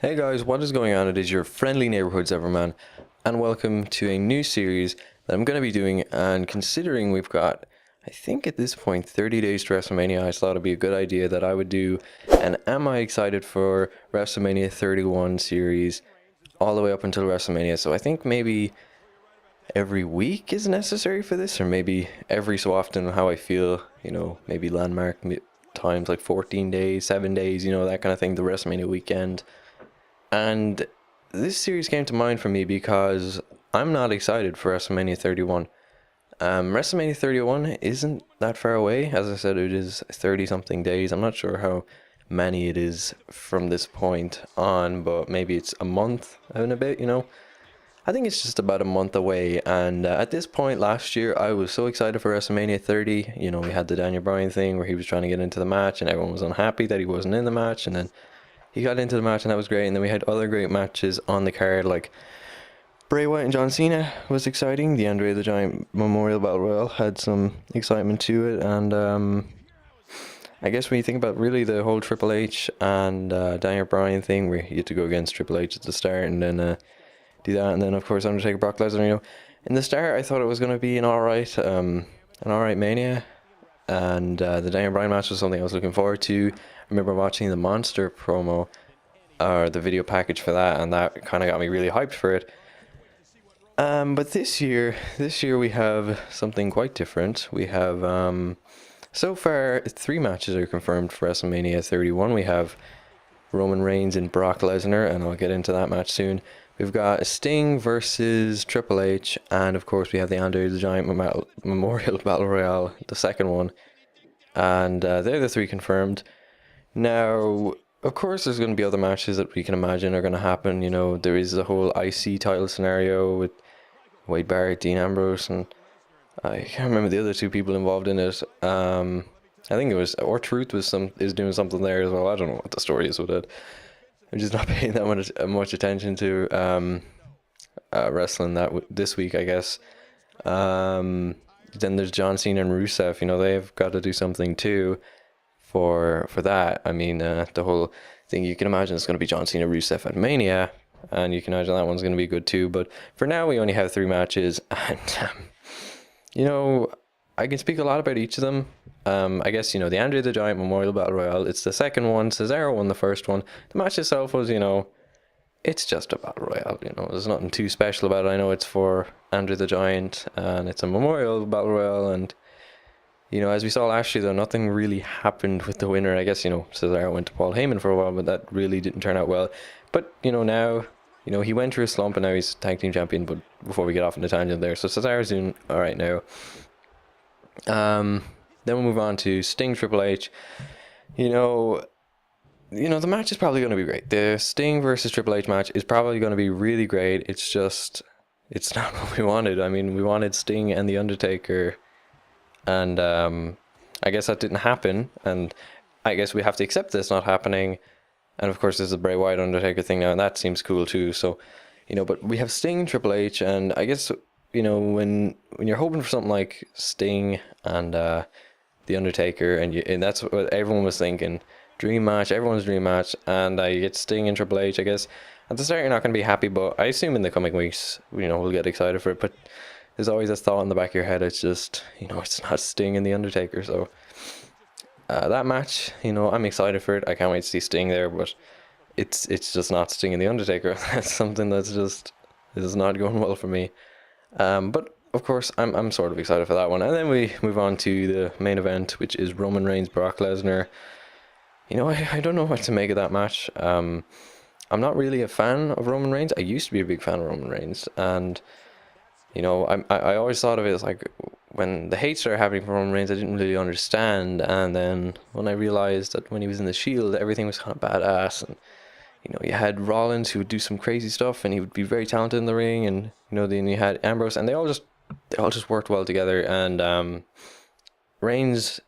Hey guys, what is going on? It is your friendly neighborhood Everman, and welcome to a new series that I'm going to be doing. And considering we've got, I think at this point, 30 days to WrestleMania, I thought it'd be a good idea that I would do an Am I Excited for WrestleMania 31 series all the way up until WrestleMania. So I think maybe every week is necessary for this, or maybe every so often how I feel, maybe landmark times like 14 days, 7 days, that kind of thing, the WrestleMania weekend. And this series came to mind for me because I'm not excited for WrestleMania 31. WrestleMania 31 isn't that far away. As I said, it is 30 something days. I'm not sure how many it is from this point on, but maybe it's a month and a bit, I think it's just about a month away. And at this point last year, I was so excited for WrestleMania 30. We had the Daniel Bryan thing where he was trying to get into the match and everyone was unhappy that he wasn't in the match. And then he got into the match and that was great. And then we had other great matches on the card, like Bray Wyatt and John Cena was exciting. The Andre the Giant Memorial Battle Royal had some excitement to it. And I guess when you think about really the whole Triple H and Daniel Bryan thing, where you had to go against Triple H at the start and then do that, and then of course Undertaker, Brock Lesnar. In the start I thought it was going to be an alright Mania, and the Daniel Bryan match was something I was looking forward to. I remember watching the Monster promo, or the video package for that, and that kind of got me really hyped for it. But this year we have something quite different. We have, so far, 3 matches are confirmed for WrestleMania 31. We have Roman Reigns and Brock Lesnar, and I'll get into that match soon. We've got Sting versus Triple H, and of course we have the Andre the Giant Memorial Battle Royale, the second one. And they're the 3 confirmed. Now, of course, there's going to be other matches that we can imagine are going to happen. There is the whole IC title scenario with Wade Barrett, Dean Ambrose, and I can't remember the other 2 people involved in it. I think it was R-Truth is doing something there as well. I don't know what the story is with it. I'm just not paying that much attention to wrestling this week, I guess. Then there's John Cena and Rusev. They've got to do something too for that. I mean, the whole thing, you can imagine it's going to be John Cena, Rusev at Mania, and you can imagine that one's going to be good too. But for now, we only have 3 matches, and I can speak a lot about each of them. I guess, the Andre the Giant Memorial Battle Royale, it's the second one. Cesaro won the first one. The match itself was, it's just a Battle Royale, There's nothing too special about it. I know it's for Andre the Giant, and it's a Memorial Battle Royale, and, as we saw last year, though, nothing really happened with the winner. I guess, Cesaro went to Paul Heyman for a while, but that really didn't turn out well. But, now, he went through a slump, and now he's tag team champion, but before we get off on the tangent there, so Cesaro's doing alright now. Then we'll move on to Sting Triple H. The match is probably going to be great. The Sting versus Triple H match is probably going to be really great. It's not what we wanted. I mean, we wanted Sting and The Undertaker, and I guess that didn't happen, and I guess we have to accept this not happening. And of course, there's the Bray Wyatt Undertaker thing now, and that seems cool too. So, but we have Sting, Triple H, and I guess, when you're hoping for something like Sting and The Undertaker, and that's what everyone was thinking, everyone's dream match, and you get Sting and Triple H. I guess at the start you're not going to be happy, but I assume in the coming weeks, we'll get excited for it. But there's always a thought in the back of your head, it's just, it's not Sting and The Undertaker. So that match, I'm excited for it. I can't wait to see Sting there, but it's just not Sting and The Undertaker. That's something that's just is not going well for me. But of course, I'm sort of excited for that one. And then we move on to the main event, which is Roman Reigns, Brock Lesnar. I don't know what to make of that match. I'm not really a fan of Roman Reigns. I used to be a big fan of Roman Reigns, and I always thought of it as like, when the hate started happening for Roman Reigns, I didn't really understand. And then when I realized that when he was in the Shield, everything was kind of badass, and you had Rollins, who would do some crazy stuff, and he would be very talented in the ring, and then you had Ambrose, and they all just worked well together. And Reigns,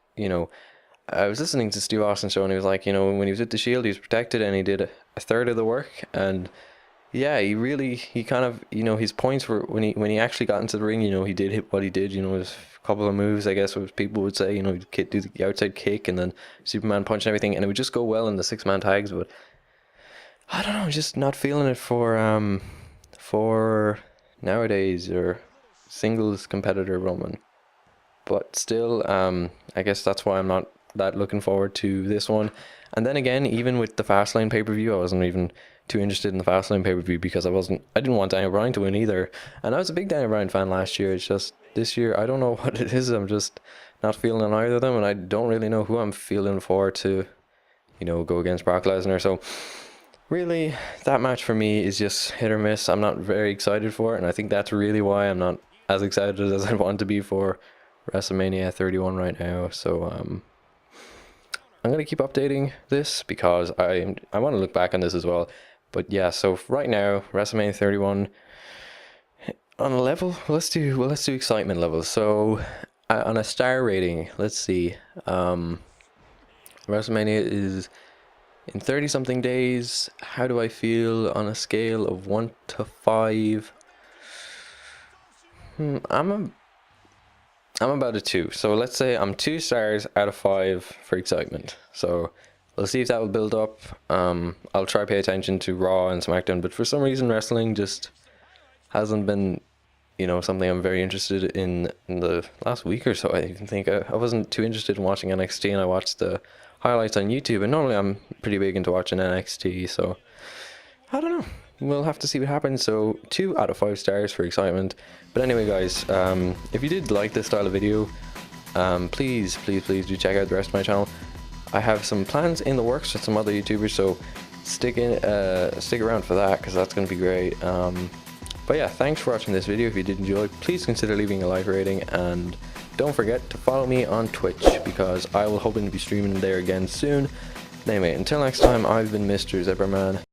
I was listening to Steve Austin's show, and he was like, when he was with the Shield, he was protected, and he did a third of the work. And yeah, he kind of, his points were when he actually got into the ring, he did hit what he did. It was a couple of moves, I guess, what people would say, he'd do the outside kick and then Superman punch and everything, and it would just go well in the 6-man tags. But I don't know, just not feeling it for nowadays or singles competitor Roman. But still, I guess that's why I'm not that looking forward to this one. And then again, even with the Fastlane pay-per-view, I wasn't even too interested in the Fastlane pay-per-view because I didn't want Daniel Bryan to win either. And I was a big Daniel Bryan fan last year. It's just this year, I don't know what it is. I'm just not feeling on either of them, and I don't really know who I'm feeling for to, go against Brock Lesnar. So really, that match for me is just hit or miss. I'm not very excited for it, and I think that's really why I'm not as excited as I want to be for WrestleMania 31 right now. So I'm gonna keep updating this because I want to look back on this as well. But yeah, so right now WrestleMania 31 on a level. Let's do excitement level. So on a star rating, let's see. WrestleMania is in 30 something days. How do I feel on a scale of 1 to 5? I'm about a 2. So let's say I'm 2 stars out of 5 for excitement. So we'll see if that will build up. I'll try pay attention to Raw and SmackDown, but for some reason wrestling just hasn't been, something I'm very interested in the last week or so. I even think I wasn't too interested in watching NXT, and I watched the highlights on YouTube, and normally I'm pretty big into watching NXT, so I don't know. We'll have to see what happens. So 2 out of 5 stars for excitement. But anyway, guys, if you did like this style of video, please do check out the rest of my channel. I have some plans in the works with some other YouTubers, so stick around for that, because that's going to be great. But yeah, thanks for watching this video. If you did enjoy, please consider leaving a like rating, and don't forget to follow me on Twitch, because I will hoping to be streaming there again soon. Anyway, until next time, I've been Mr. Zipperman.